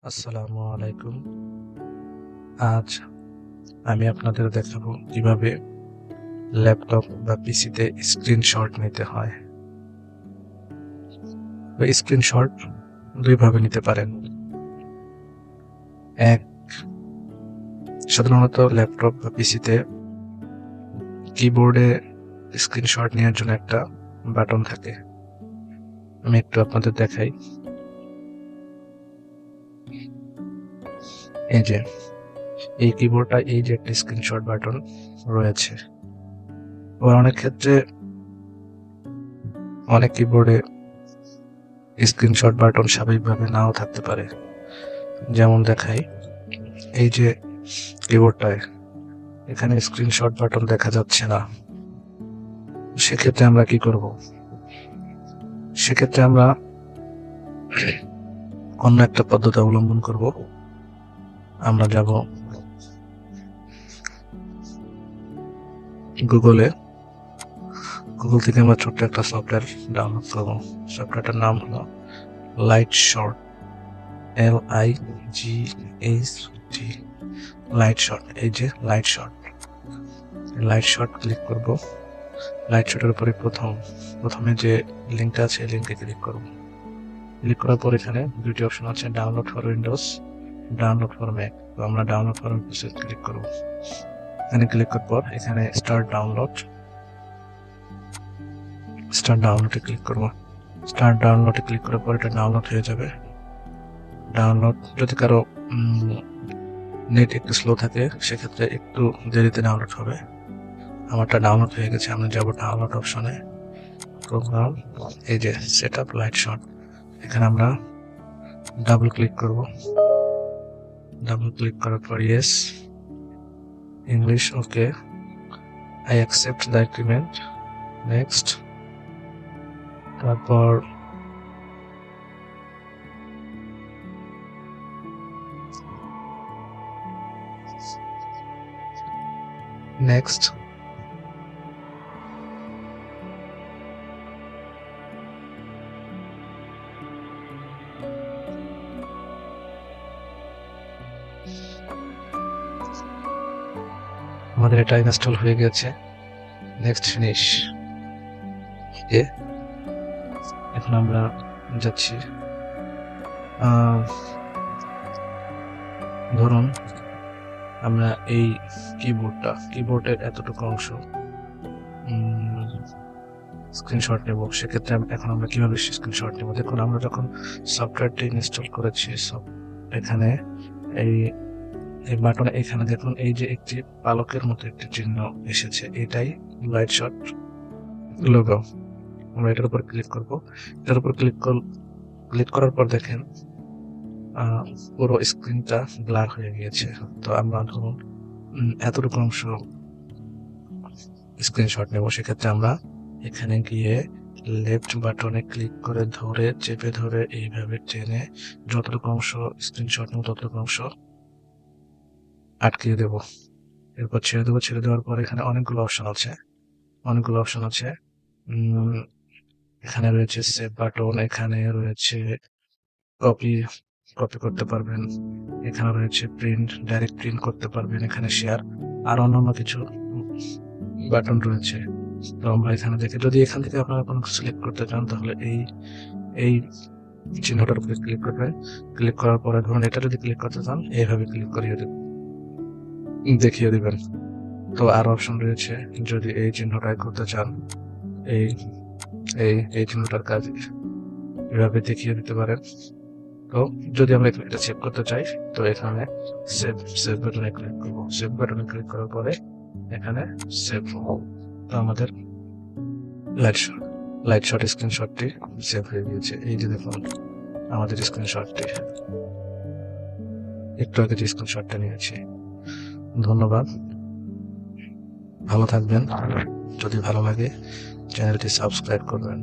আসসালামু আলাইকুম। আজ আমি আপনাদের দেখাবো কিভাবে ল্যাপটপ বা পিসিতে স্ক্রিনশট নিতে হয়। স্ক্রিনশট দুইভাবে নিতে পারেন। এক, সাধারণত ল্যাপটপ বা পিসিতে কিবোর্ডে স্ক্রিনশট নেওয়ার জন্য একটা বাটন থাকে। আমি একটু আপনাদের দেখাই। এই যে এই কিবোর্ডটা, এই যে একটা স্ক্রিনশট বাটন রয়েছে। আবার অনেক ক্ষেত্রে অনেক কিবোর্ডে স্ক্রিনশট বাটন স্বাভাবিকভাবে নাও থাকতে পারে। যেমন দেখাই, এই যে কিবোর্ডটায় এখানে স্ক্রিনশট বাটন দেখা যাচ্ছে না। সেক্ষেত্রে আমরা কি করব? সেক্ষেত্রে আমরা অন্য একটা পদ্ধতি অবলম্বন করব। আমরা যাব গুগল থেকে আমরা ছোট্ট একটা সফটওয়্যার ডাউনলোড করব। সফটওয়্যারটার নাম হলো লাইটশট, LIGHT, লাইটশট। এই যে লাইটশট ক্লিক করব। লাইটশটের উপরে প্রথমে যে লিঙ্কটা আছে এই লিঙ্কে ক্লিক করব। ক্লিক করার পর এখানে দুটি অপশন আছে, download for Windows, download for Mac. তো আমরা ডাউনলোড ফর উইন্ডোজ ক্লিক করব। এখানে ক্লিক করার পর এখানে স্টার্ট ডাউনলোডে ক্লিক করব। স্টার্ট ডাউনলোডে ক্লিক করার পর এটা ডাউনলোড হয়ে যাবে। ডাউনলোড যদি কারো নেট একটু স্লো থাকে সেক্ষেত্রে একটু দেরিতে ডাউনলোড হবে। আমারটা ডাউনলোড হয়ে গেছে। আমরা যাব ডাউনলোড অপশনে, প্রোগ্রাম, এই যে সেটআপ লাইটশট। এখানে আমরা ডাবল ক্লিক করব। ডাবল ক্লিক করার পর yes, English okay, I accept the agreement, next. তারপর নেক্সট, আমাদের এটা ইনস্টল হয়ে গেছে। Next finish. এখন আমরা যাচ্ছি, ধরুন আমরা এই কিবোর্ডের এতটুকু অংশ স্ক্রিনশট নেব। সেক্ষেত্রে এখন আমরা কিভাবে স্ক্রিনশট নেব? দেখুন, আমরা যখন সফটওয়্যারটি ইনস্টল করেছি, এখানে এই বাটনে এখানে দেখুন, এই যে একটি পালকের মতো একটি চিহ্ন এসেছে, এটাই লাইটশট লোগো। আমরা এটার উপর ক্লিক করব। এটার উপর ক্লিক করার পর দেখেন পুরো স্ক্রিনটা ব্লার হয়ে গিয়েছে। তো আমরা ধরুন এতটুকু অংশ স্ক্রিনশট নেব। সেক্ষেত্রে আমরা এখানে গিয়ে লেফট বাটনে ক্লিক করে চেপে ধরে এইভাবে টেনে যতটুকু অংশ স্ক্রিনশট নেব ততটুকু অংশ আটকিয়ে দেব। এরপর ছেড়ে দেবো। ছেড়ে দেওয়ার পর এখানে অনেকগুলো অপশন আছে। এখানে রয়েছে সেভ বাটন, এখানে রয়েছে কপি করতে পারবেন, এখানে রয়েছে ডাইরেক্ট প্রিন্ট করতে পারবেন, এখানে শেয়ার আর অন্যান্য কিছু বাটন রয়েছে। তো আমরা এখানে দেখে, যদি এখান থেকে আপনারা কোনো সিলেক্ট করতে চান তাহলে এই চিহ্নটার উপরে ক্লিক করবেন। ক্লিক করার পরে ধরুন এটা যদি ক্লিক করতে চান এইভাবে ক্লিক করিয়ে দেখিয়ে দিবেন। তো আর অপশন রয়েছে, যদি এই চিহ্নটাই করতে চান এই এই চিহ্নটার কাজ এভাবে দেখিয়ে দিতে পারেন। তো যদি আমরা এটা সেভ করতে চাই তো এখানে সেভ বাটনে ক্লিক করব। সেভ বাটনে ক্লিক করার পরে এখানে সেভ হবে। তো আমাদের লাইটশট স্ক্রিনশটটি সেভ হয়ে গিয়েছে। এই যে দেখুন আমাদের স্ক্রিনশটটি, একটু আগে যে স্ক্রিনশটটা নিয়েছি। ধন্যবাদ, ভালো থাকবেন। যদি ভালো লাগে চ্যানেলটি সাবস্ক্রাইব করবেন।